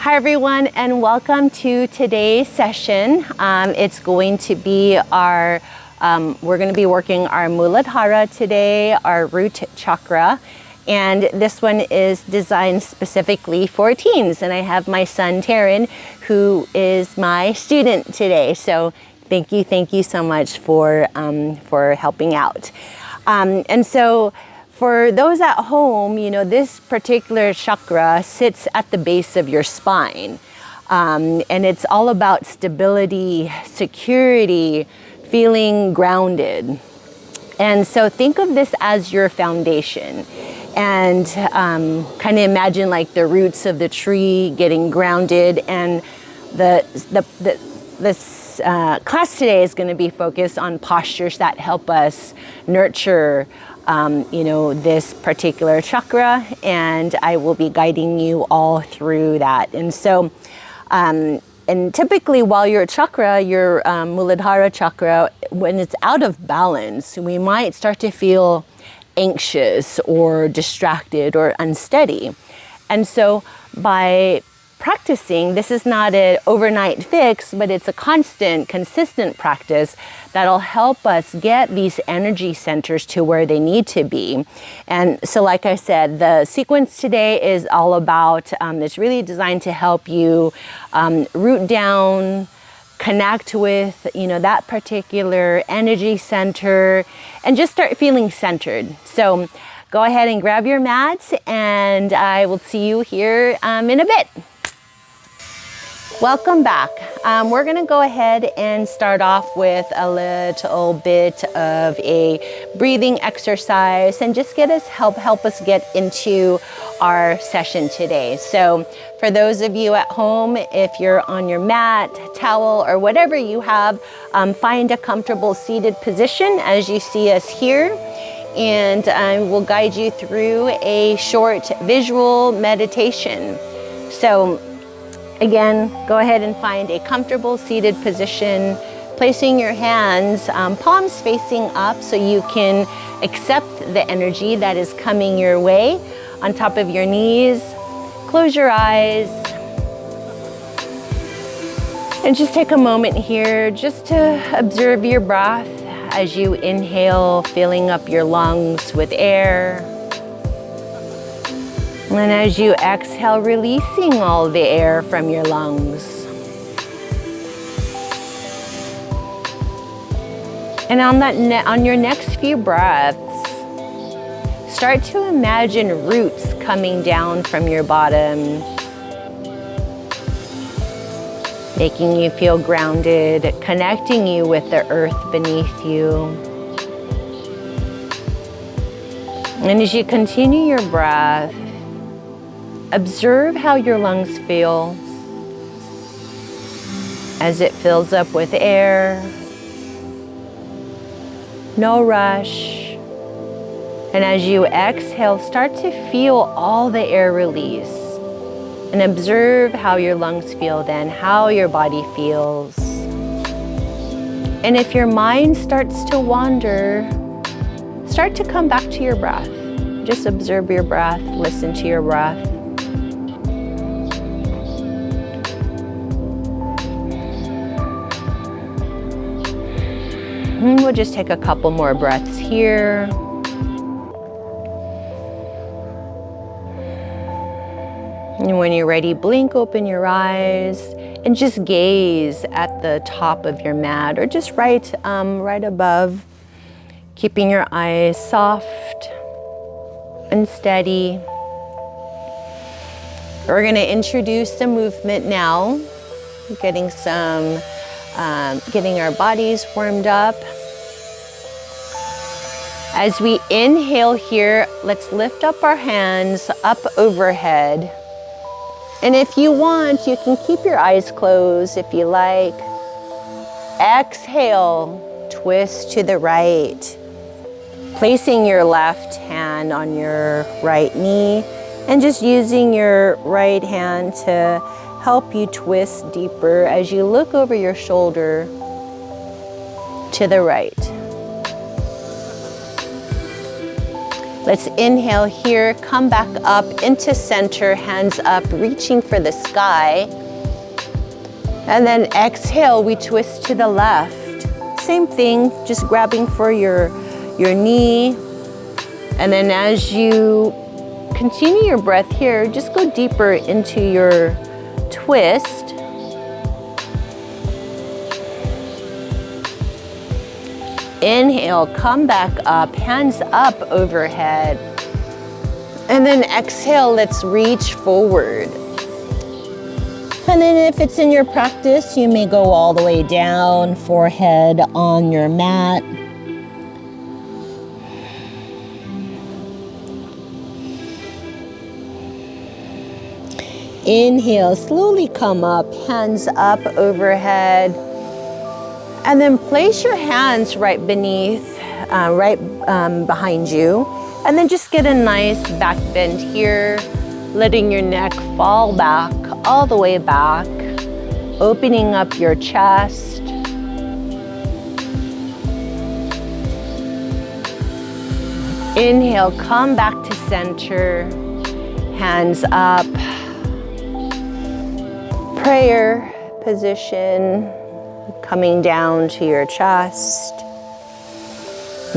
Hi everyone, and welcome to today's session. It's going to be our, we're going to be working our Muladhara today, our Root Chakra. And this one is designed specifically for teens. And I have my son, Taryn, who is my student today. So thank you so much for helping out. And so for those at home, you know, this particular chakra sits at the base of your spine. And it's all about stability, security, feeling grounded. And so think of this as your foundation. And kind of imagine like the roots of the tree getting grounded. And this class today is going to be focused on postures that help us nurture this particular chakra, and I will be guiding you all through that. And so, and typically while your chakra, your Muladhara chakra, when it's out of balance, we might start to feel anxious or distracted or unsteady. And so by practicing, this is not an overnight fix, but it's a constant, consistent practice that'll help us get these energy centers to where they need to be. And so, like I said, the sequence today is all about, it's really designed to help you root down, connect with, that particular energy center, and just start feeling centered. So go ahead and grab your mats, and I will see you here in a bit. Welcome back. We're going to go ahead and start off with a little bit of a breathing exercise and just help us get into our session today. So for those of you at home, if you're on your mat, towel, or whatever you have, find a comfortable seated position as you see us here. And we'll guide you through a short visual meditation. So again, go ahead and find a comfortable seated position, placing your hands, palms facing up so you can accept the energy that is coming your way on top of your knees. Close your eyes. And just take a moment here just to observe your breath as you inhale, filling up your lungs with air. And as you exhale, releasing all the air from your lungs. And on your next few breaths, start to imagine roots coming down from your bottom, making you feel grounded, connecting you with the earth beneath you. And as you continue your breath, observe how your lungs feel as it fills up with air. No rush. And as you exhale, start to feel all the air release. And observe how your lungs feel then, how your body feels. And if your mind starts to wander, start to come back to your breath. Just observe your breath, listen to your breath. And we'll just take a couple more breaths here. And when you're ready, blink open your eyes and just gaze at the top of your mat or just right above, keeping your eyes soft and steady. We're going to introduce some movement now, getting our bodies warmed up. As we inhale here, let's lift up our hands up overhead. And if you want, you can keep your eyes closed if you like. Exhale, twist to the right, placing your left hand on your right knee and just using your right hand to help you twist deeper as you look over your shoulder to the right. Let's inhale here, come back up into center, hands up, reaching for the sky. And then exhale, we twist to the left. Same thing, just grabbing for your knee. And then as you continue your breath here, just go deeper into your twist. Inhale, come back up, hands up overhead. And then exhale, let's reach forward. And then if it's in your practice, you may go all the way down, forehead on your mat. Inhale, slowly come up, hands up overhead. And then place your hands right beneath, behind you. And then just get a nice back bend here, letting your neck fall back, all the way back, opening up your chest. Inhale, come back to center, hands up. Prayer position. Coming down to your chest.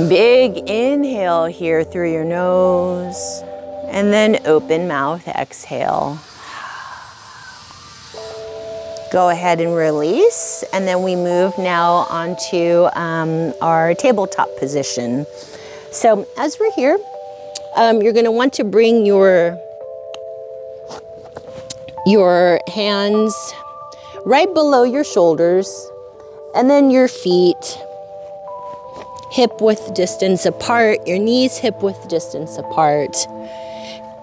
Big inhale here through your nose. And then open mouth, exhale. Go ahead and release. And then we move now onto our tabletop position. So as we're here, you're going to want to bring your hands right below your shoulders. And then your feet hip width distance apart, your knees hip width distance apart.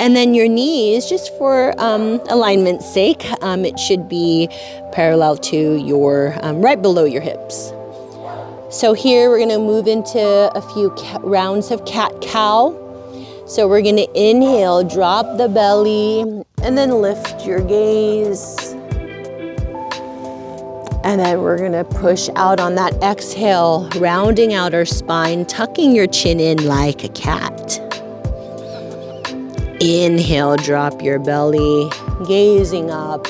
And then your knees, just for alignment's sake, it should be parallel to your, right below your hips. So here we're gonna move into a few rounds of cat-cow. So we're gonna inhale, drop the belly, and then lift your gaze. And then we're gonna push out on that exhale, rounding out our spine, tucking your chin in like a cat. Inhale, drop your belly, gazing up.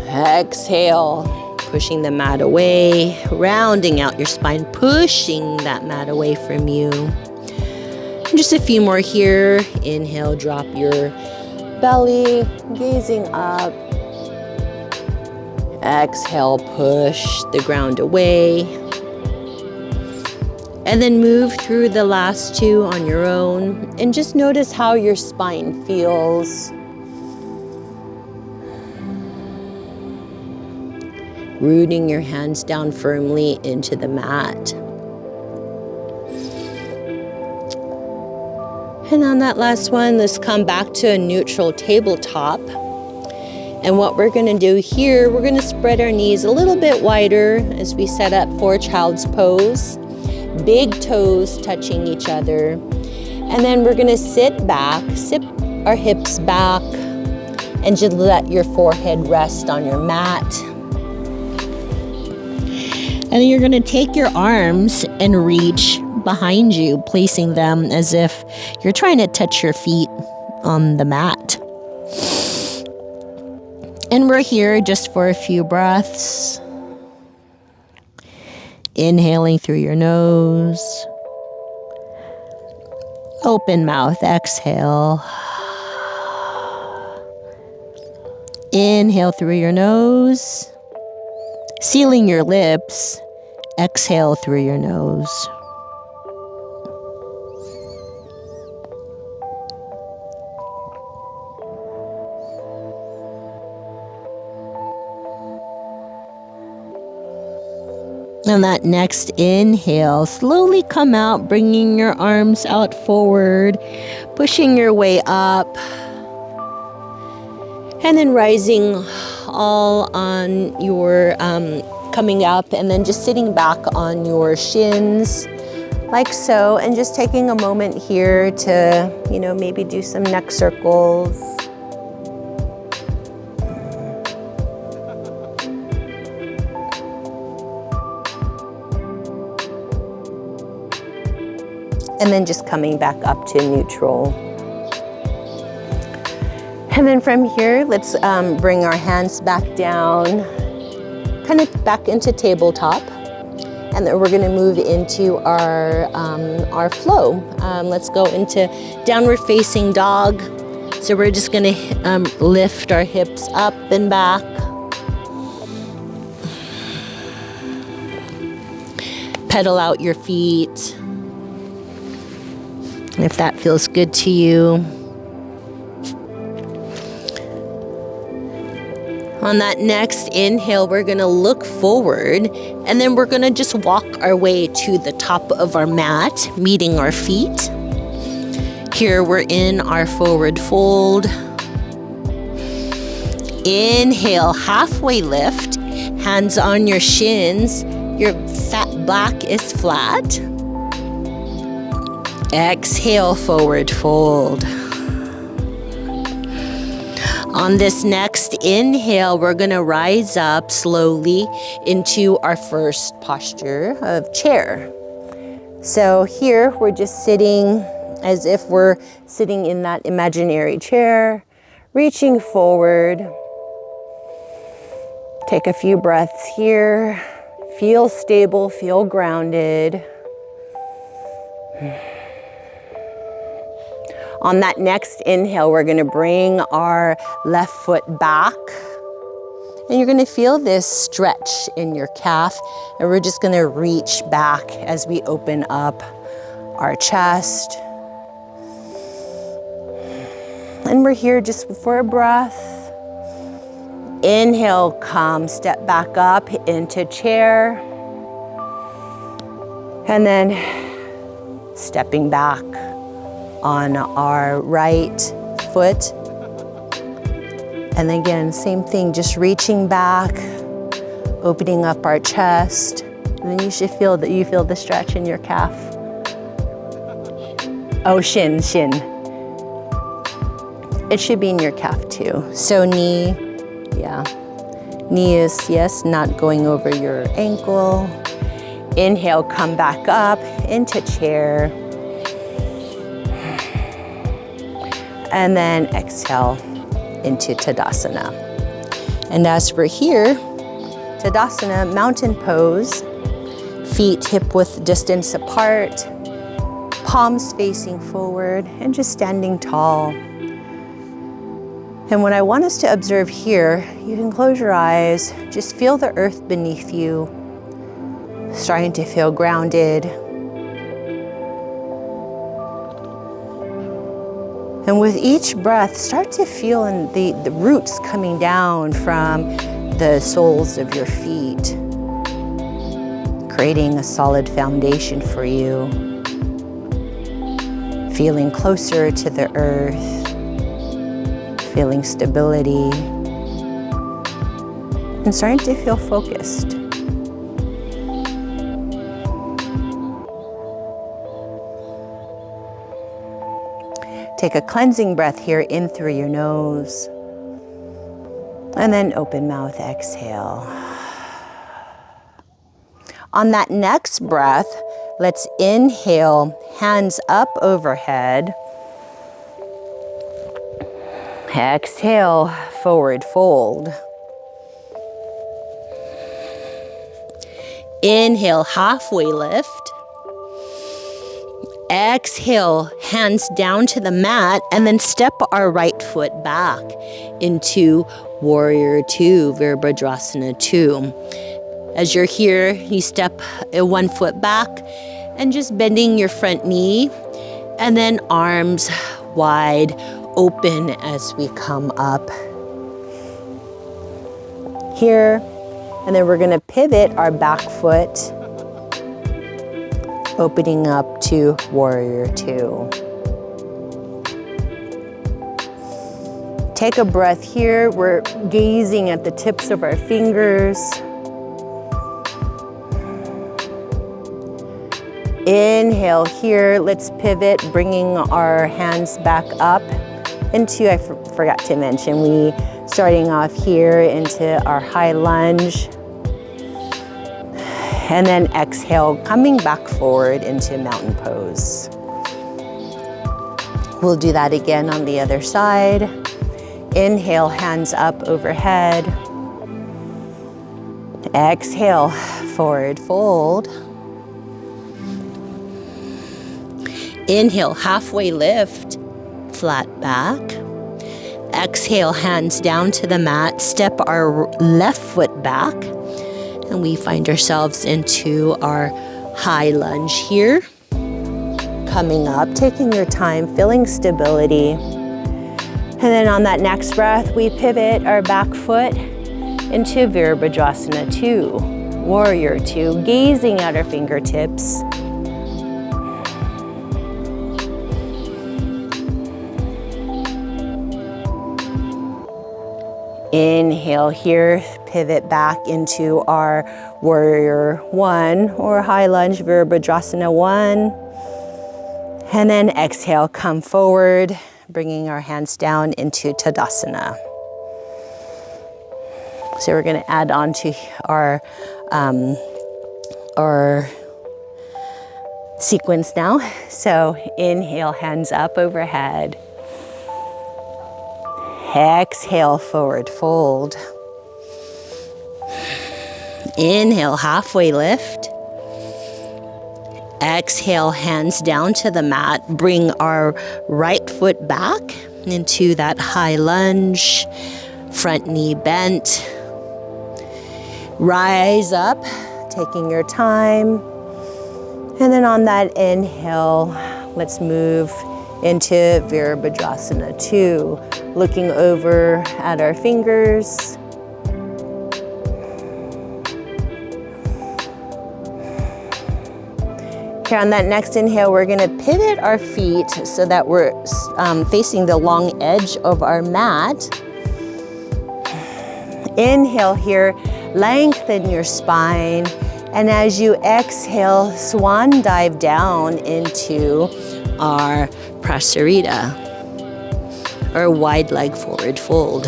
Exhale, pushing the mat away, rounding out your spine, pushing that mat away from you. And just a few more here. Inhale, drop your belly, gazing up. Exhale, push the ground away. And then move through the last two on your own and just notice how your spine feels. Rooting your hands down firmly into the mat. And on that last one, let's come back to a neutral tabletop. And what we're gonna do here, we're gonna spread our knees a little bit wider as we set up for child's pose. Big toes touching each other. And then we're gonna sit back, sit our hips back, and just let your forehead rest on your mat. And then you're gonna take your arms and reach behind you, placing them as if you're trying to touch your feet on the mat. And we're here just for a few breaths. Inhaling through your nose. Open mouth, exhale. Inhale through your nose. Sealing your lips. Exhale through your nose. On that next inhale, slowly come out, bringing your arms out forward, pushing your way up, and then rising all on your, coming up, and then just sitting back on your shins, like so, and just taking a moment here to, maybe do some neck circles. and then just coming back up to neutral. And then from here, let's bring our hands back down, kind of back into tabletop. And then we're gonna move into our flow. Let's go into downward facing dog. So we're just gonna lift our hips up and back. Pedal out your feet, if that feels good to you. On that next inhale, we're gonna look forward, and then we're gonna just walk our way to the top of our mat, meeting our feet. Here we're in our forward fold. Inhale, halfway lift, hands on your shins, your fat back is flat. Exhale, forward fold. On this next inhale, we're gonna rise up slowly into our first posture of chair. So here we're just sitting as if we're sitting in that imaginary chair, reaching forward. Take a few breaths here. Feel stable, feel grounded. On that next inhale, we're gonna bring our left foot back. And you're gonna feel this stretch in your calf. And we're just gonna reach back as we open up our chest. And we're here just for a breath. Inhale, come, step back up into chair. And then stepping back on our right foot. And again, same thing, just reaching back, opening up our chest. And then you should feel that you feel the stretch in your calf. Oh, shin. It should be in your calf too. So knee, yeah. Knee is, yes, not going over your ankle. Inhale, come back up into chair. And then exhale into Tadasana. And as we're here, Tadasana, mountain pose, feet hip width distance apart, palms facing forward, and just standing tall. And what I want us to observe here, you can close your eyes, just feel the earth beneath you, starting to feel grounded. And with each breath, start to feel the roots coming down from the soles of your feet, creating a solid foundation for you, feeling closer to the earth, feeling stability, and starting to feel focused. Take a cleansing breath here in through your nose. And then open mouth, exhale. On that next breath, let's inhale, hands up overhead. Exhale, forward fold. Inhale, halfway lift. Exhale, hands down to the mat, and then step our right foot back into Warrior Two, Virabhadrasana 2. As you're here, you step one foot back and just bending your front knee, and then arms wide open as we come up. Here, and then we're gonna pivot our back foot, opening up to Warrior Two. Take a breath here. We're gazing at the tips of our fingers. Inhale here. Let's pivot, bringing our hands back up into, I forgot to mention, we starting off here into our high lunge. And then exhale, coming back forward into mountain pose. We'll do that again on the other side. Inhale, hands up overhead. Exhale, forward fold. Inhale, halfway lift, flat back. Exhale, hands down to the mat. Step our left foot back. And we find ourselves into our high lunge here. Coming up, taking your time, feeling stability. And then on that next breath, we pivot our back foot into Virabhadrasana 2, Warrior 2, gazing at our fingertips. Inhale here, pivot back into our Warrior 1 or High Lunge Virabhadrasana 1. And then exhale, come forward, bringing our hands down into Tadasana. So we're going to add on to our sequence now. So inhale, hands up overhead. Exhale, forward fold. Inhale, halfway lift. Exhale, hands down to the mat. Bring our right foot back into that high lunge. Front knee bent. Rise up, taking your time. And then on that inhale, let's move into Virabhadrasana 2. Looking over at our fingers. Here on that next inhale, we're gonna pivot our feet so that we're facing the long edge of our mat. Inhale here, lengthen your spine. And as you exhale, swan dive down into our Prasarita, or wide leg forward fold.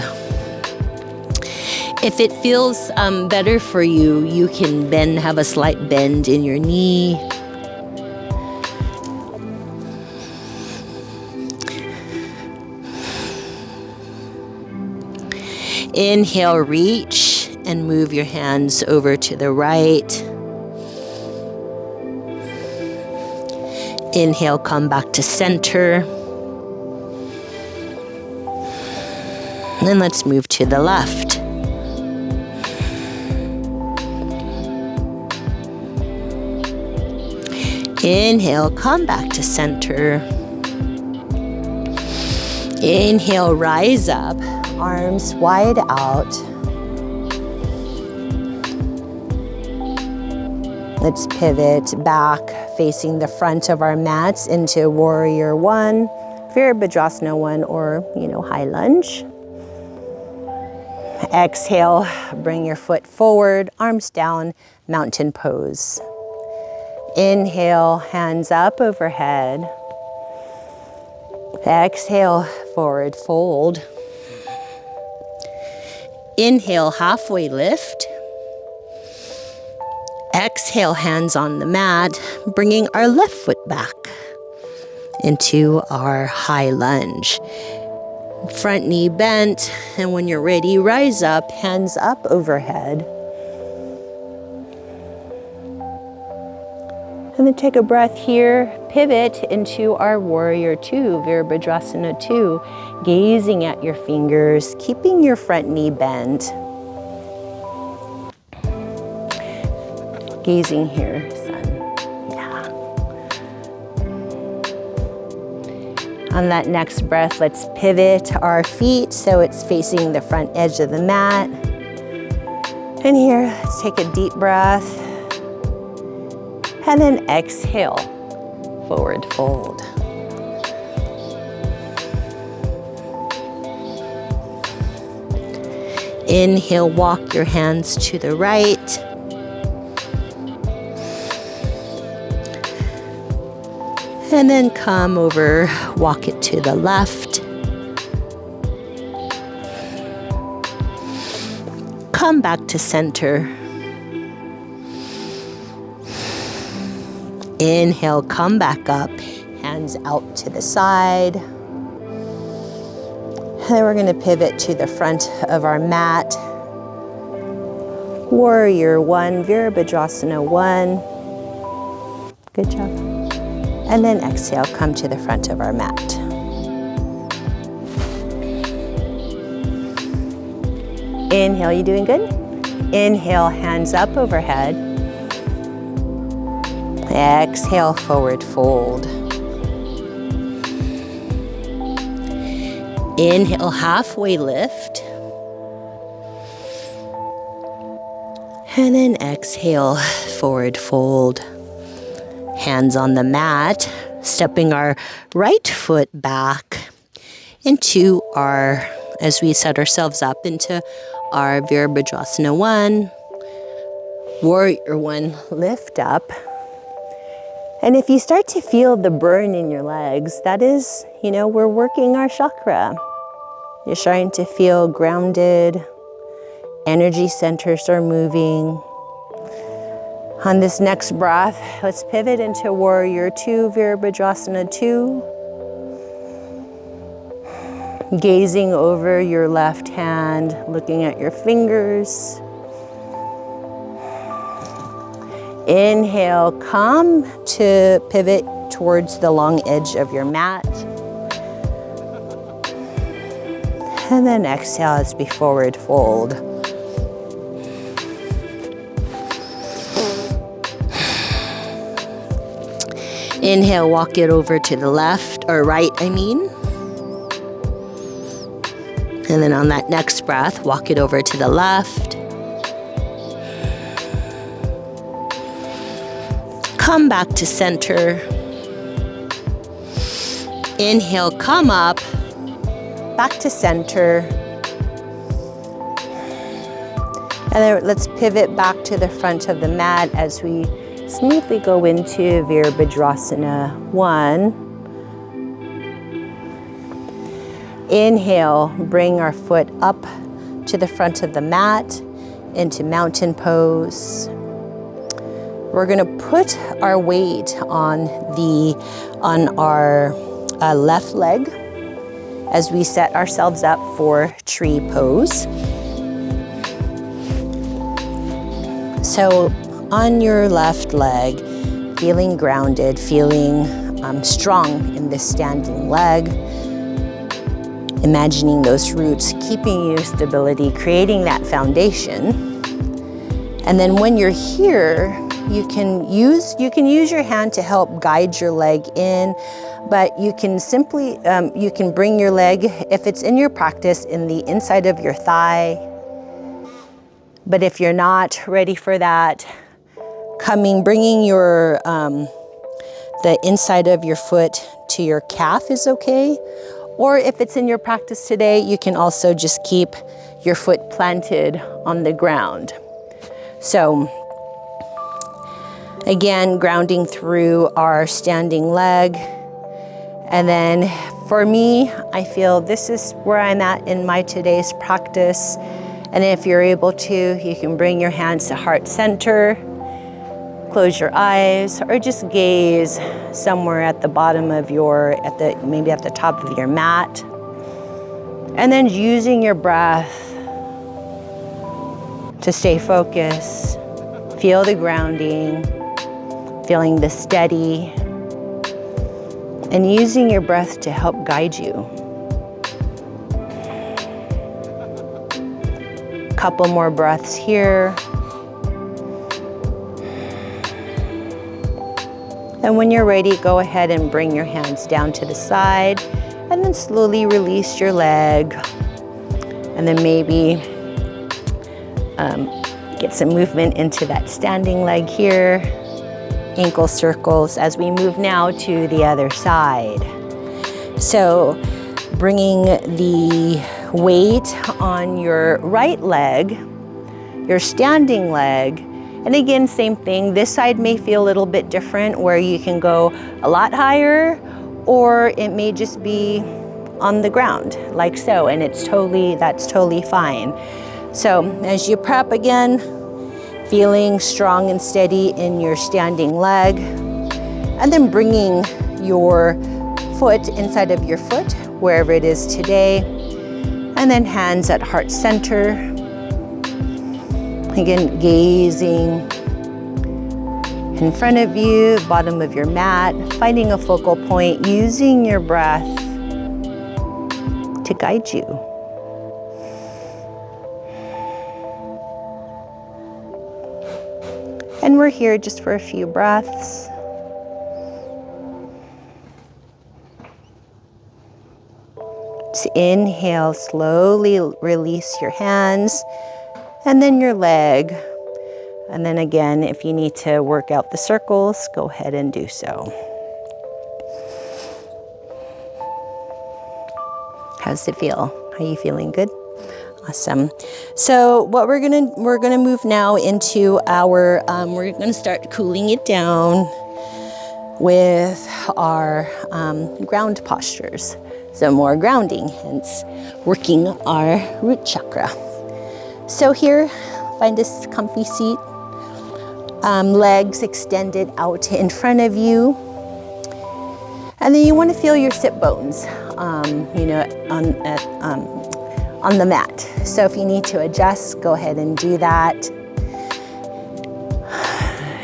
If it feels better for you, you can have a slight bend in your knee. Inhale, reach and move your hands over to the right. Inhale, come back to center. Then let's move to the left. Inhale, come back to center. Inhale, rise up, arms wide out. Let's pivot back, facing the front of our mats into Warrior 1, Virabhadrasana 1, or, high lunge. Exhale, bring your foot forward, arms down, mountain pose. Inhale, hands up overhead. Exhale, forward fold. Inhale, halfway lift. Exhale, hands on the mat, bringing our left foot back into our high lunge. Front knee bent, and when you're ready, rise up, hands up overhead. And then take a breath here, pivot into our Warrior 2, Virabhadrasana 2, gazing at your fingers, keeping your front knee bent. Gazing here, son. Yeah. On that next breath, let's pivot our feet so it's facing the front edge of the mat. And here, let's take a deep breath. And then exhale, forward fold. Inhale, walk your hands to the right. And then come over, walk it to the left. Come back to center. Inhale, come back up, hands out to the side. And then we're going to pivot to the front of our mat. Warrior One, Virabhadrasana 1. Good job. And then exhale, come to the front of our mat. Inhale, you doing good? Inhale, hands up overhead. Exhale, forward fold. Inhale, halfway lift. And then exhale, forward fold. Hands on the mat, stepping our right foot back into our, as we set ourselves up into our Virabhadrasana 1, Warrior 1, lift up. And if you start to feel the burn in your legs, that is, we're working our chakra. You're starting to feel grounded, energy centers are moving. On this next breath, let's pivot into Warrior 2, Virabhadrasana 2. Gazing over your left hand, looking at your fingers. Inhale, come to pivot towards the long edge of your mat. And then exhale as we forward fold. Inhale, walk it over to the left, or right, And then on that next breath, walk it over to the left. Come back to center. Inhale, come up, back to center. And then let's pivot back to the front of the mat as we smoothly go into Virabhadrasana 1. Inhale, bring our foot up to the front of the mat into mountain pose. We're going to put our weight on our left leg as we set ourselves up for tree pose. So on your left leg, feeling grounded, feeling strong in this standing leg. Imagining those roots, keeping you stability, creating that foundation. And then when you're here, you can use your hand to help guide your leg in, but you can simply, you can bring your leg, if it's in your practice, in the inside of your thigh. But if you're not ready for that, bringing your, the inside of your foot to your calf is okay. Or if it's in your practice today, you can also just keep your foot planted on the ground. So again, grounding through our standing leg. And then for me, I feel this is where I'm at in my today's practice. And if you're able to, you can bring your hands to heart center, close your eyes, or just gaze somewhere at the bottom of maybe at the top of your mat. And then using your breath to stay focused, feel the grounding, feeling the steady, and using your breath to help guide you. Couple more breaths here. And when you're ready, go ahead and bring your hands down to the side and then slowly release your leg. And then maybe get some movement into that standing leg here. Ankle circles as we move now to the other side. So bringing the weight on your right leg, your standing leg. And again, same thing. This side may feel a little bit different where you can go a lot higher, or it may just be on the ground like so, and that's totally fine. So as you prep again, feeling strong and steady in your standing leg, and then bringing your foot inside of your foot, wherever it is today. And then hands at heart center. Again, gazing in front of you, bottom of your mat, finding a focal point, using your breath to guide you. And we're here just for a few breaths. Just inhale, slowly release your hands and then your leg. And then again, if you need to work out the circles, go ahead and do so. How's it feel? Are you feeling good? Awesome. So what we're gonna move now into our, we're gonna start cooling it down with our ground postures. So more grounding, hence working our root chakra. So here, find this comfy seat, legs extended out in front of you. And then you want to feel your sit bones, you know, on the mat. So if you need to adjust, go ahead and do that.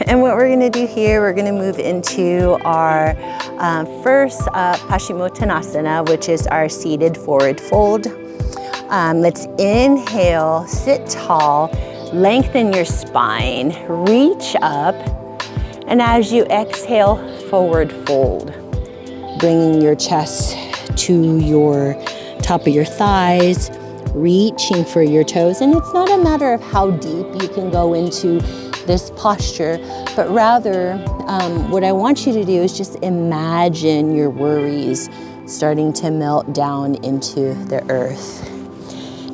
And what we're going to do here, we're going to move into our first Paschimottanasana, which is our seated forward fold. Let's inhale, sit tall, lengthen your spine, reach up, and as you exhale, forward fold. Bringing your chest to your top of your thighs, reaching for your toes. And it's not a matter of how deep you can go into this posture, but rather what I want you to do is just imagine your worries starting to melt down into the earth.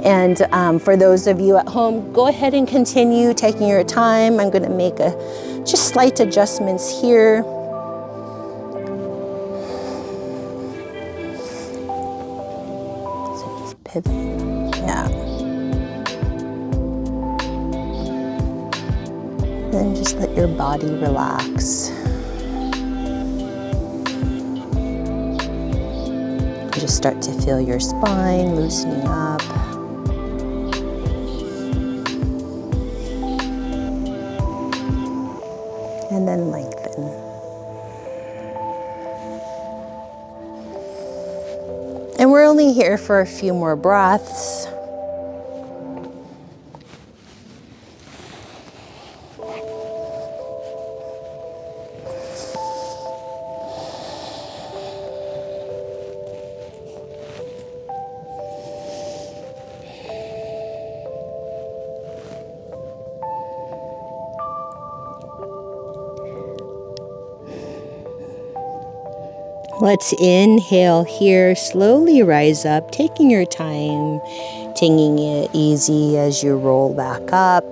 And for those of you at home, go ahead and continue taking your time. I'm going to make just slight adjustments here. So just pivot, yeah. Then just let your body relax. Just start to feel your spine loosening up. And then lengthen. And we're only here for a few more breaths. Let's inhale here, slowly rise up, taking your time, taking it easy as you roll back up.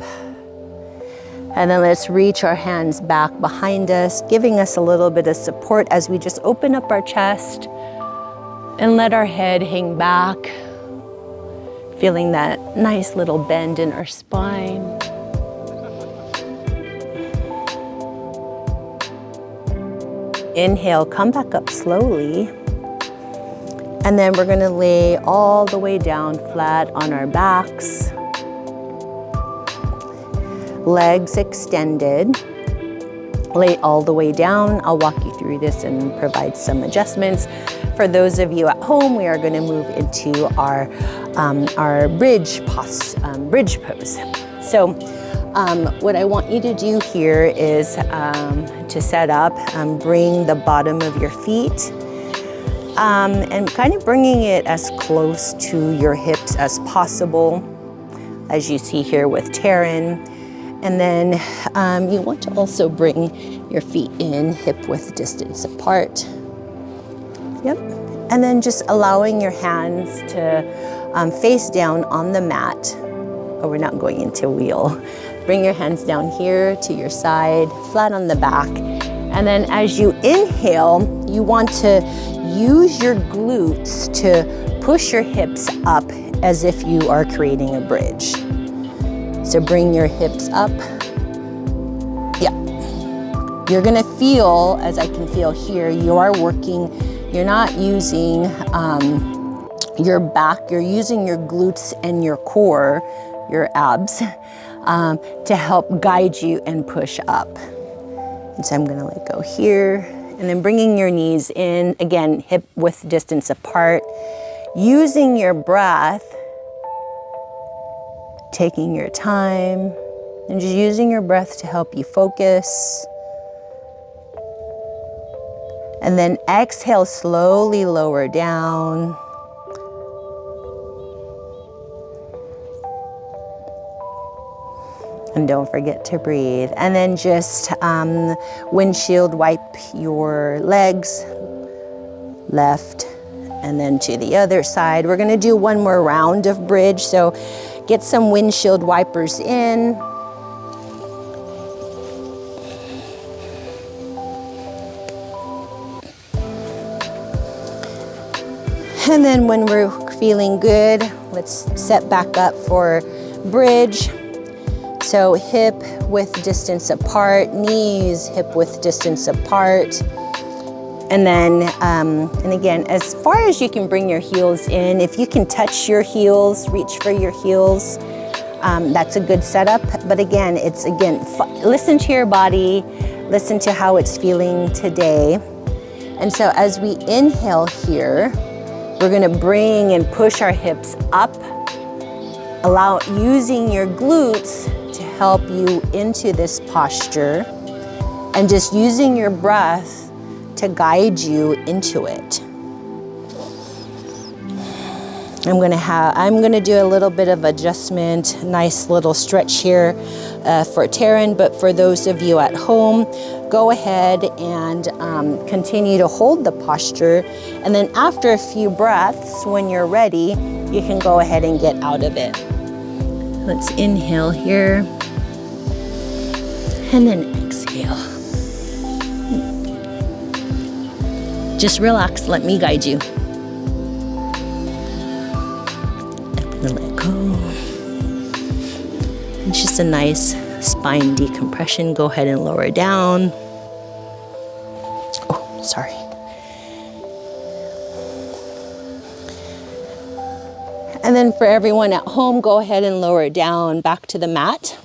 And then let's reach our hands back behind us, giving us a little bit of support as we just open up our chest and let our head hang back, feeling that nice little bend in our spine. Inhale, come back up slowly. And then we're gonna lay all the way down flat on our backs. Legs extended. Lay all the way down. I'll walk you through this and provide some adjustments. For those of you at home, we are gonna move into our bridge pose. So what I want you to do here is to set up, bring the bottom of your feet and kind of bringing it as close to your hips as possible, as you see here with Taryn. And then you want to also bring your feet in hip width distance apart. Yep. And then just allowing your hands to face down on the mat. Oh, we're not going into wheel. Bring your hands down here to your side, flat on the back. And then as you inhale, you want to use your glutes to push your hips up as if you are creating a bridge. So bring your hips up. Yeah. You're gonna feel, as I can feel here, you are working, you're not using your back. You're using your glutes and your core, your abs, to help guide you and push up. And so I'm gonna let go here, and then bringing your knees in, again, hip width distance apart, using your breath, taking your time, and just using your breath to help you focus. And then exhale, slowly lower down. And don't forget to breathe. And then just windshield wipe your legs, left and then to the other side. We're gonna do one more round of bridge, so get some windshield wipers in. And then when we're feeling good, let's set back up for bridge. So hip width distance apart, knees hip width distance apart. And then, and again, as far as you can bring your heels in, if you can touch your heels, reach for your heels, that's a good setup. But again, it's listen to your body, listen to how it's feeling today. And so as we inhale here, we're gonna bring and push our hips up, using your glutes to help you into this posture, and just using your breath to guide you into it. I'm gonna do a little bit of adjustment, nice little stretch here for Taryn, but for those of you at home, go ahead and continue to hold the posture. And then after a few breaths, when you're ready, you can go ahead and get out of it. Let's inhale here, and then exhale. Just relax, let me guide you. I'm gonna let go. It's just a nice spine decompression. Go ahead and lower down. Oh, sorry. And then for everyone at home, go ahead and lower down back to the mat.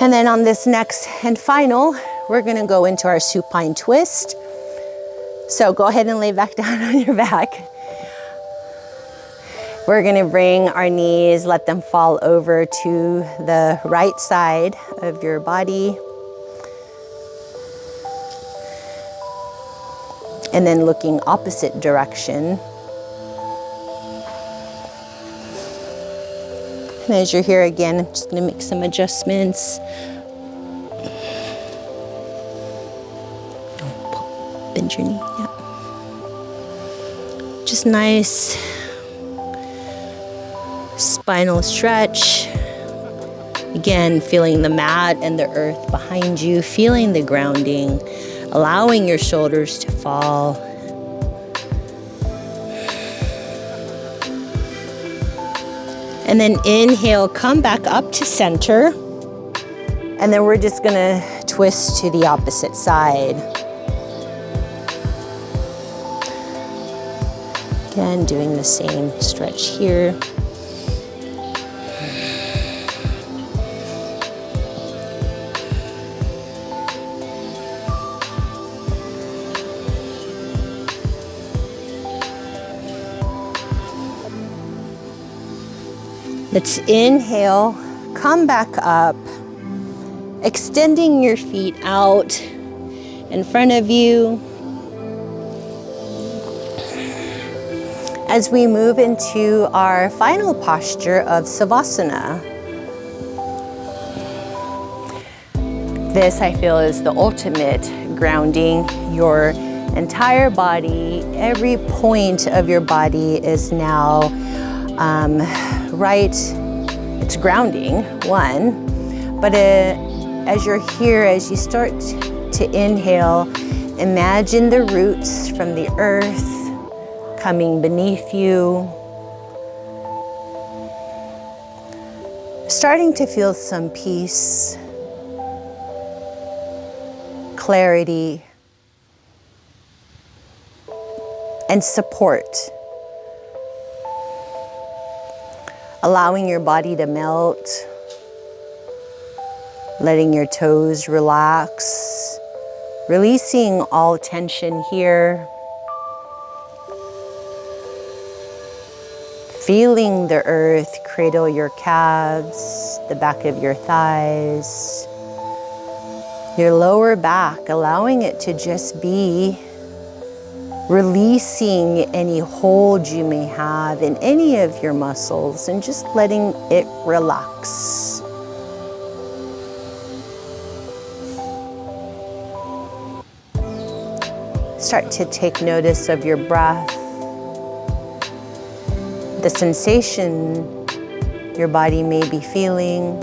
And then on this next and final, we're gonna go into our supine twist. So go ahead and lay back down on your back. We're gonna bring our knees, let them fall over to the right side of your body. And then looking opposite direction. And as you're here again, I'm just gonna make some adjustments. Bend your knee, yeah. Just nice spinal stretch. Again, feeling the mat and the earth behind you, feeling the grounding, allowing your shoulders to fall. And then inhale, come back up to center. And then we're just gonna twist to the opposite side. Again, doing the same stretch here. Let's inhale, come back up, extending your feet out in front of you. As we move into our final posture of Savasana. This, I feel, is the ultimate grounding. Your entire body, every point of your body is now right, it's grounding, one, but as you're here, as you start to inhale, imagine the roots from the earth coming beneath you, starting to feel some peace, clarity, and support allowing your body to melt, letting your toes relax, releasing all tension here, feeling the earth cradle your calves, the back of your thighs, your lower back, allowing it to just be, releasing any hold you may have in any of your muscles and just letting it relax. Start to take notice of your breath, the sensation your body may be feeling.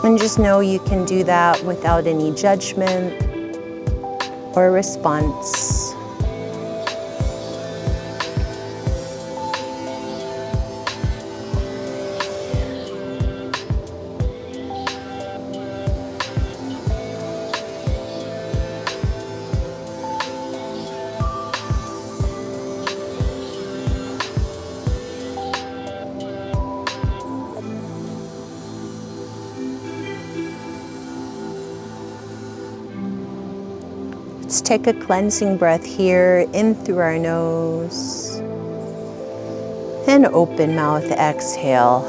And just know you can do that without any judgment or response. Let's take a cleansing breath here, in through our nose, and open mouth exhale.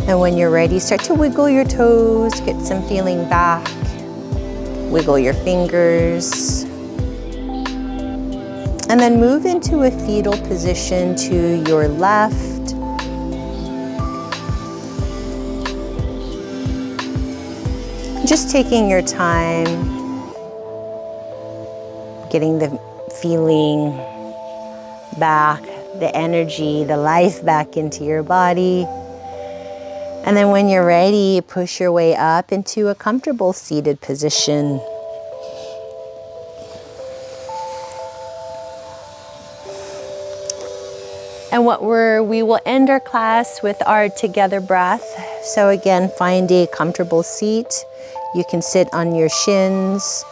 And when you're ready, start to wiggle your toes, get some feeling back, wiggle your fingers, and then move into a fetal position to your left. Just taking your time, getting the feeling back, the energy, the life back into your body. And then when you're ready, push your way up into a comfortable seated position. And we will end our class with our together breath. So again, find a comfortable seat. You can sit on your shins,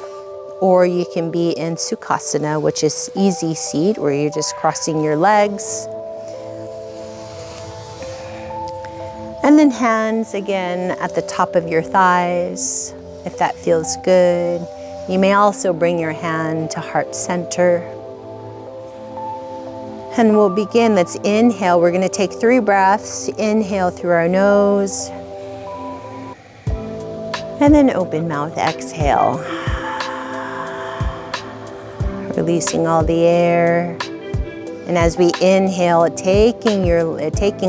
or you can be in Sukhasana, which is easy seat, where you're just crossing your legs. And then hands again at the top of your thighs, if that feels good. You may also bring your hand to heart center. And we'll begin. Let's inhale. We're going to take 3 breaths. Inhale through our nose. And then open mouth, exhale. Releasing all the air. And as we inhale, taking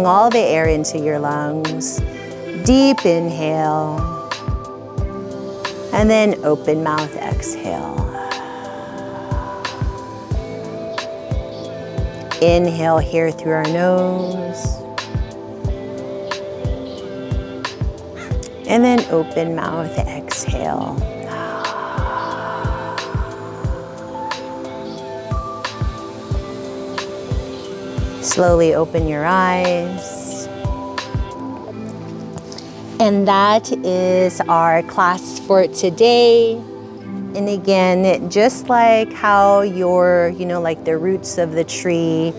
all the air into your lungs. Deep inhale. And then open mouth, exhale. Inhale here through our nose. And then open mouth, exhale. Slowly open your eyes. And that is our class for today. And again, just like how like the roots of the tree,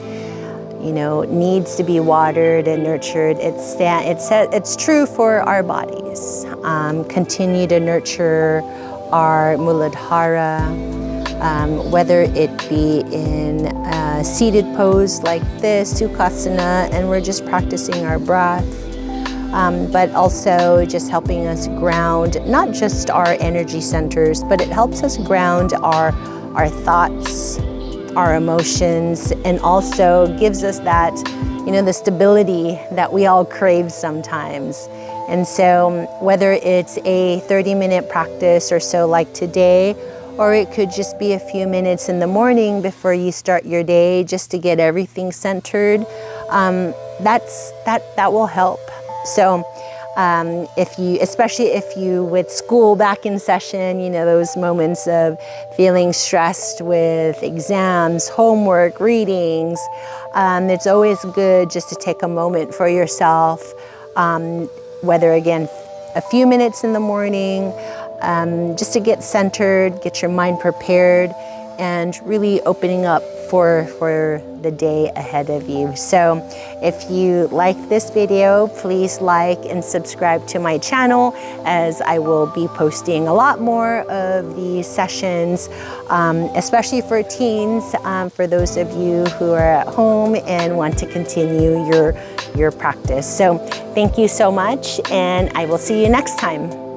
needs to be watered and nurtured, it's true for our bodies. Continue to nurture our Muladhara, whether it be in a seated pose like this, Sukhasana, and we're just practicing our breath, but also just helping us ground not just our energy centers, but it helps us ground our thoughts, our emotions, and also gives us that, the stability that we all crave sometimes. And so whether it's a 30-minute practice or so like today, or it could just be a few minutes in the morning before you start your day just to get everything centered, that will help. So especially if you, with school back in session, those moments of feeling stressed with exams, homework, readings, it's always good just to take a moment for yourself, whether again, a few minutes in the morning, just to get centered, get your mind prepared, and really opening up for the day ahead of you. So if you like this video, please like and subscribe to my channel, as I will be posting a lot more of these sessions, especially for teens, for those of you who are at home and want to continue your practice. So thank you so much, and I will see you next time.